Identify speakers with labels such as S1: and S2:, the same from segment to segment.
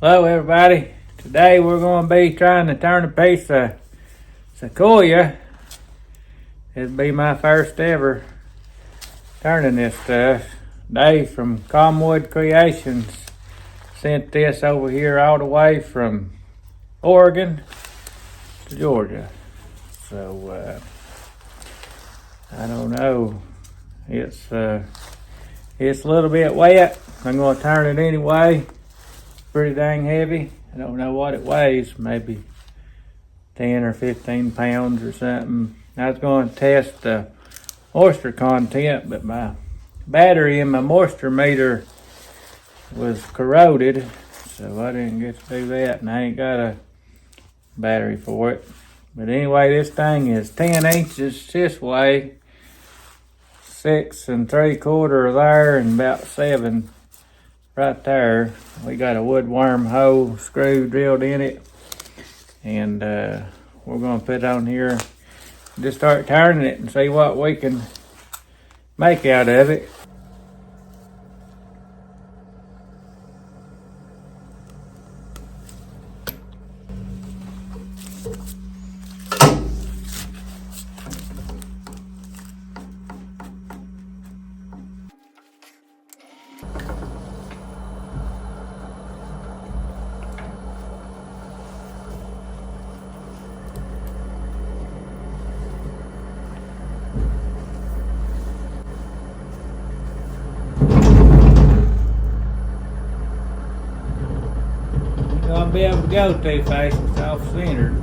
S1: Hello everybody. Today we're going to be trying to turn a piece of Sequoia. It'll be my first ever turning this stuff. Dave from Calmwoodcreations sent this over here all the way from Oregon to Georgia. So I don't know. It's a little bit wet. I'm going to turn it anyway. Pretty dang heavy. I don't know what it weighs, maybe 10 or 15 pounds or something. I was going to test the moisture content, but my battery in my moisture meter was corroded, so I didn't get to do that, and I ain't got a battery for it. But anyway, this thing is 10 inches this way, 6 3/4 there, and about 7 right there. We got a wood worm hole screw drilled in it, and we're going to put it on here, just start turning it and see what we can make out of it. Gonna be able to go too fast, it's off center.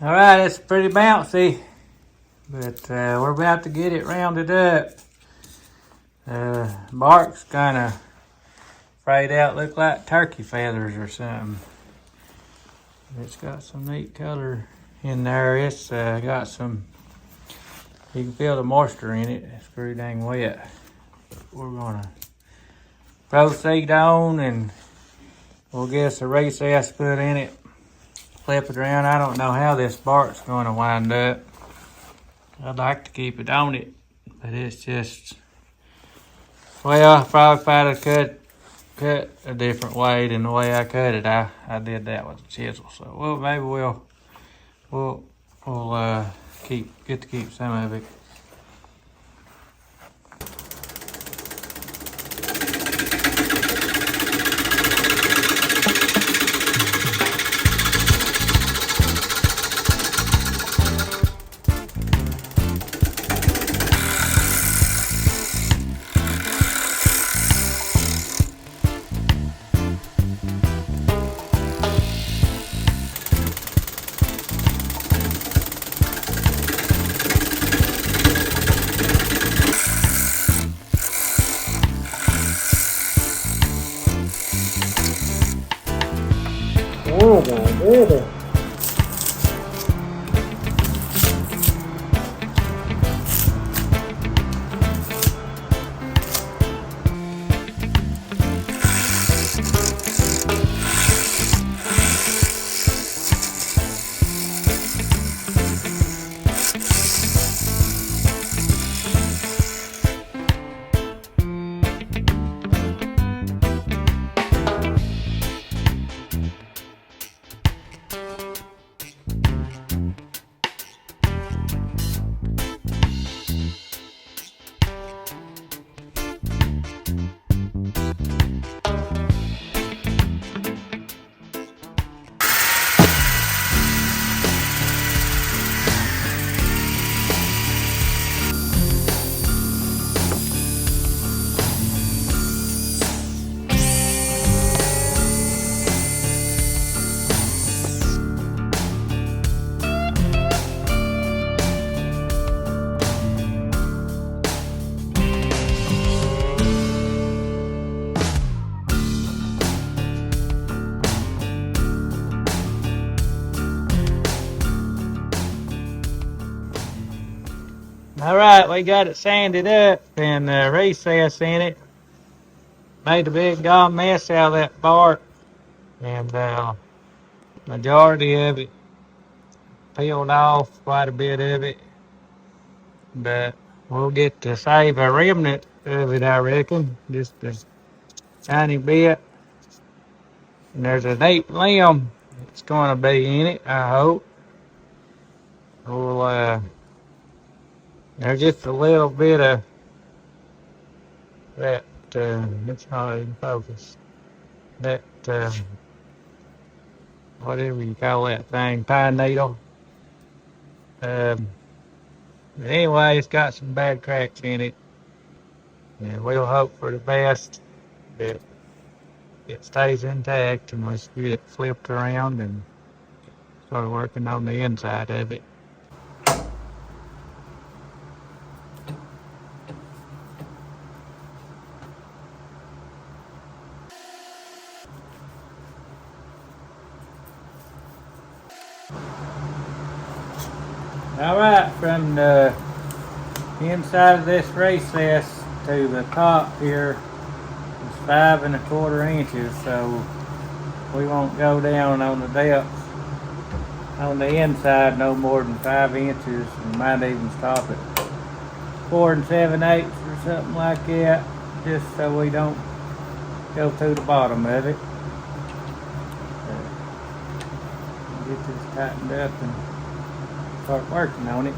S1: All right, it's pretty bouncy, but we're about to get it rounded up. Bark's kind of frayed out, look like turkey feathers or something. It's got some neat color in there. It's got some, you can feel the moisture in it. It's pretty dang wet. We're gonna proceed on, and we'll get us a recess put in it. Flip it around. I don't know how this bark's going to wind up. I'd like to keep it on it, but it's just, well, probably if I'd have cut a different way than the way I cut it. I did that with a chisel. So, well, maybe we'll get to keep some of it. Oh my goodness. Alright, we got it sanded up and recessed in it. Made a big gone mess out of that bark, and majority of it peeled off, quite a bit of it. But we'll get to save a remnant of it, I reckon. Just a tiny bit. And there's a neat limb that's going to be in it, I hope. We'll, there's just a little bit of that, it's not in focus. That, whatever you call that thing, pine needle. But anyway, it's got some bad cracks in it. And we'll hope for the best that it stays intact and let's get it flipped around and start working on the inside of it. Alright, from the inside of this recess to the top here is 5 1/4 inches, so we won't go down on the depth on the inside no more than 5 inches, and might even stop at 4 7/8 or something like that, just so we don't go to the bottom of it. Get this tightened up and start working on it.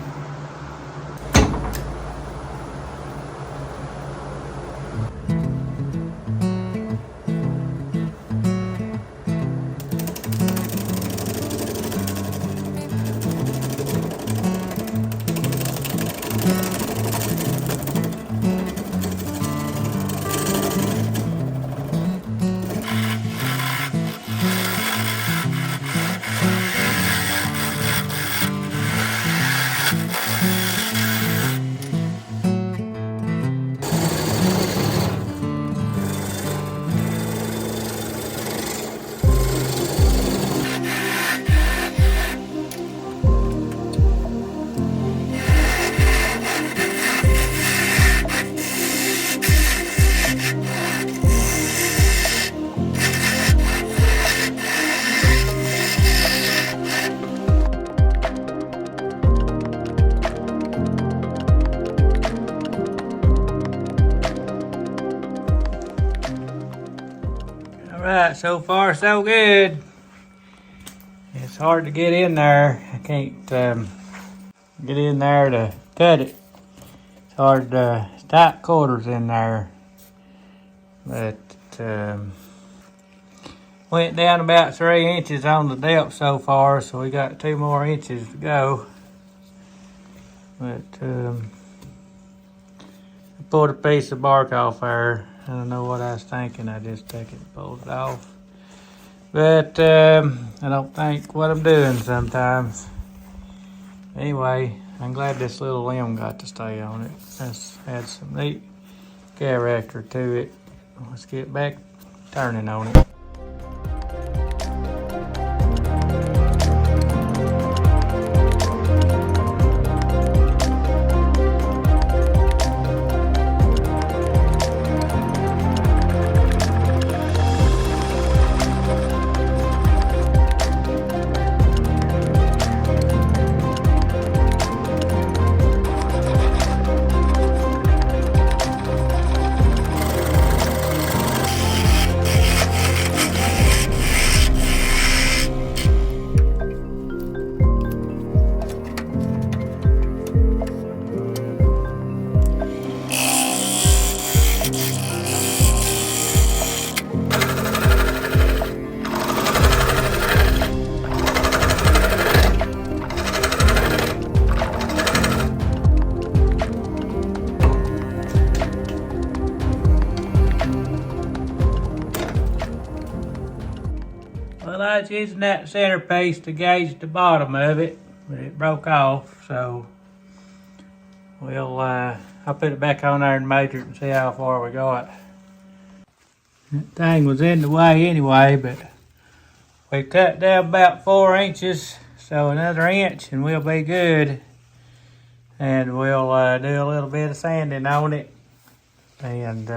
S1: Alright, so far so good. It's hard to get in there. I can't get in there to cut it. It's hard, it's tight quarters in there. But went down about 3 inches on the depth so far, so we got 2 more inches to go. But I pulled a piece of bark off there. I don't know what I was thinking. I just took it and pulled it off. But I don't think what I'm doing sometimes. Anyway, I'm glad this little limb got to stay on it. That's had some neat character to it. Let's get back turning on it. Well, I was using that centerpiece to gauge the bottom of it, but it broke off, so I'll put it back on there and measure it and see how far we got. That thing was in the way anyway, but we cut down about 4 inches, so another inch and we'll be good. and we'll do a little bit of sanding on it. And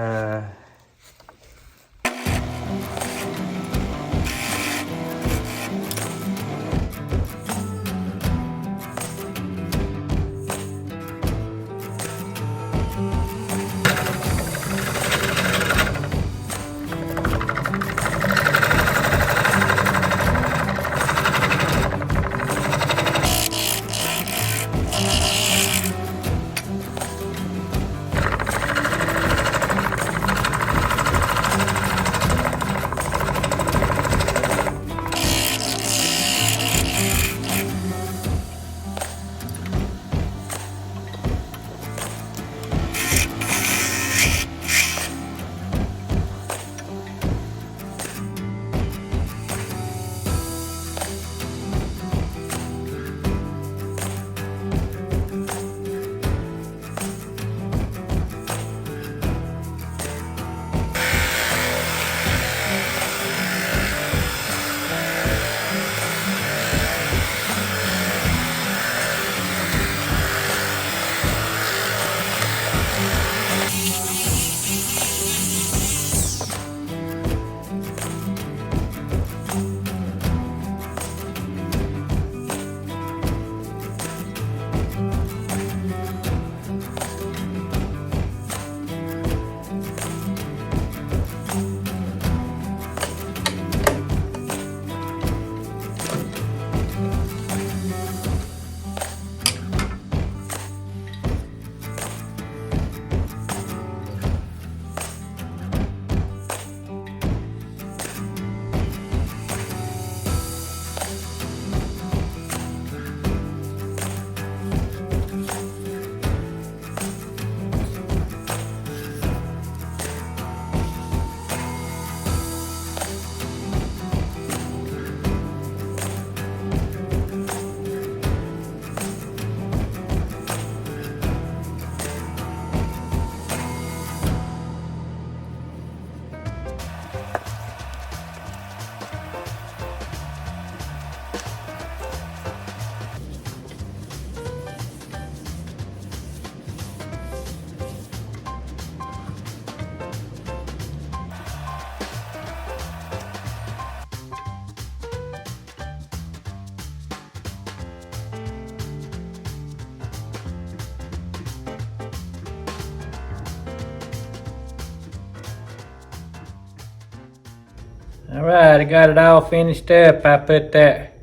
S1: all right, I got it all finished up. I put that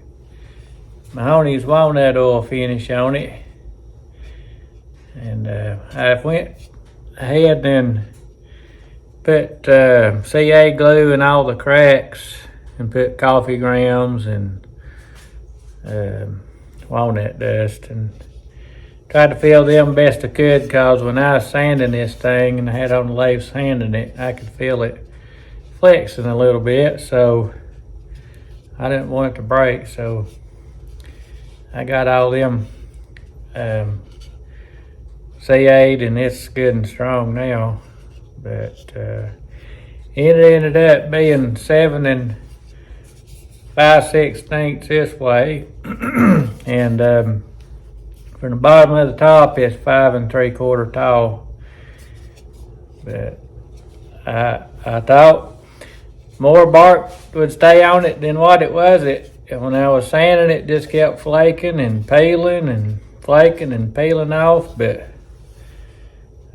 S1: Mahoney's walnut oil finish on it. And I went ahead and put CA glue in all the cracks and put coffee grounds and walnut dust and tried to fill them best I could, because when I was sanding this thing and I had on the lathe sanding it, I could feel it flexing a little bit, so I didn't want it to break. So I got all them CA'd and it's good and strong now. But it ended up being 7 5/16 this way, and from the bottom of the top it's 5 3/4 tall. But I thought more bark would stay on it than what it was. When I was sanding it, just kept flaking and peeling and flaking and peeling off. But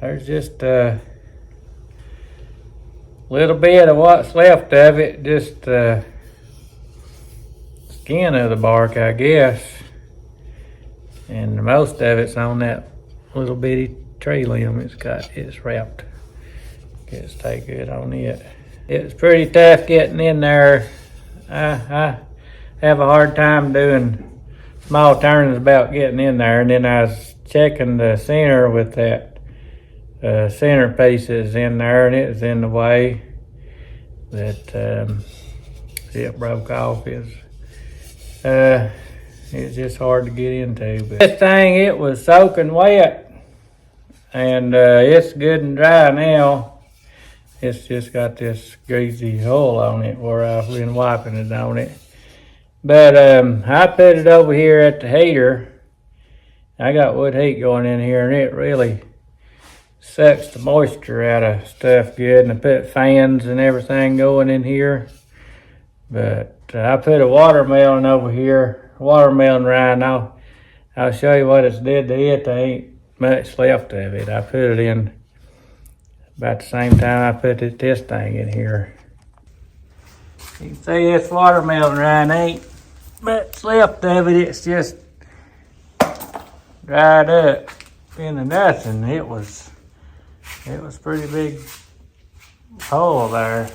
S1: there's just a little bit of what's left of it, just skin of the bark, I guess. And most of it's on that little bitty tree limb. It's wrapped. Can't stay good on it. It was pretty tough getting in there. I have a hard time doing small turnings about getting in there. And then I was checking the center with that center pieces in there, and it was in the way. That it broke off. It's just hard to get into. But this thing, it was soaking wet, and it's good and dry now. It's just got this greasy hole on it where I've been wiping it on it. But I put it over here at the heater, I got wood heat going in here, and it really sucks the moisture out of stuff good. And I put fans and everything going in here. But I put a watermelon over here, watermelon rind. I'll show you what it's did to it. There ain't much left of it. I put it in about the same time I put this thing in here. You can see this watermelon rind ain't much left of it. It's just dried up into nothing. It was pretty big hole there.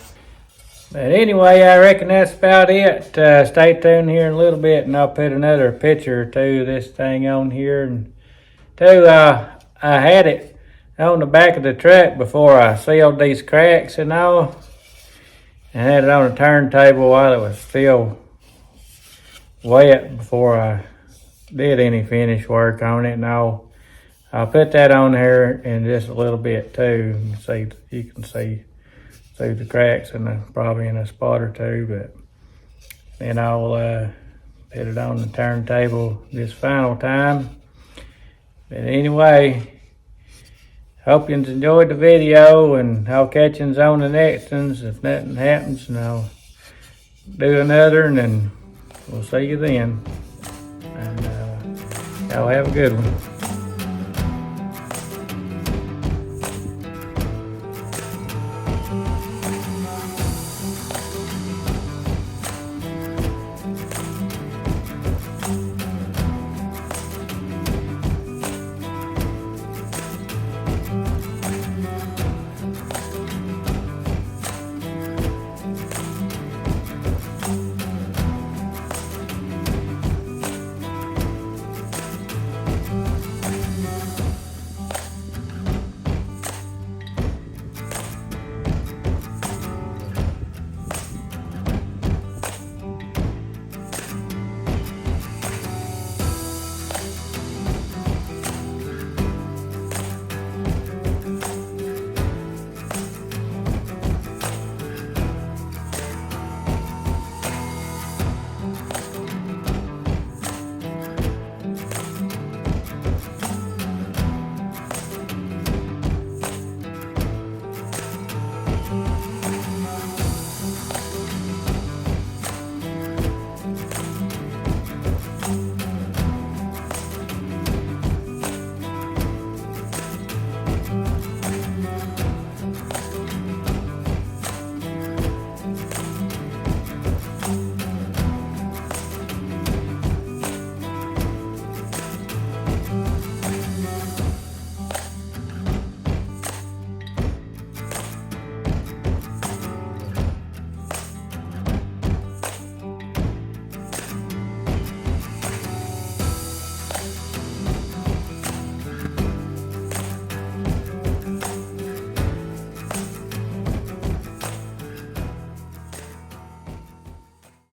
S1: But anyway, I reckon that's about it. Stay tuned here in a little bit, and I'll put another picture or two of this thing on here. And two, I had it on the back of the truck before I sealed these cracks and all. And had it on a turntable while it was still wet before I did any finish work on it. And I'll put that on there in just a little bit too. You can see through the cracks and probably in a spot or two. But then I'll put it on the turntable this final time. But anyway, hope you enjoyed the video, and I'll catch you on the next ones. If nothing happens, and I'll do another, and then we'll see you then. And y'all have a good one.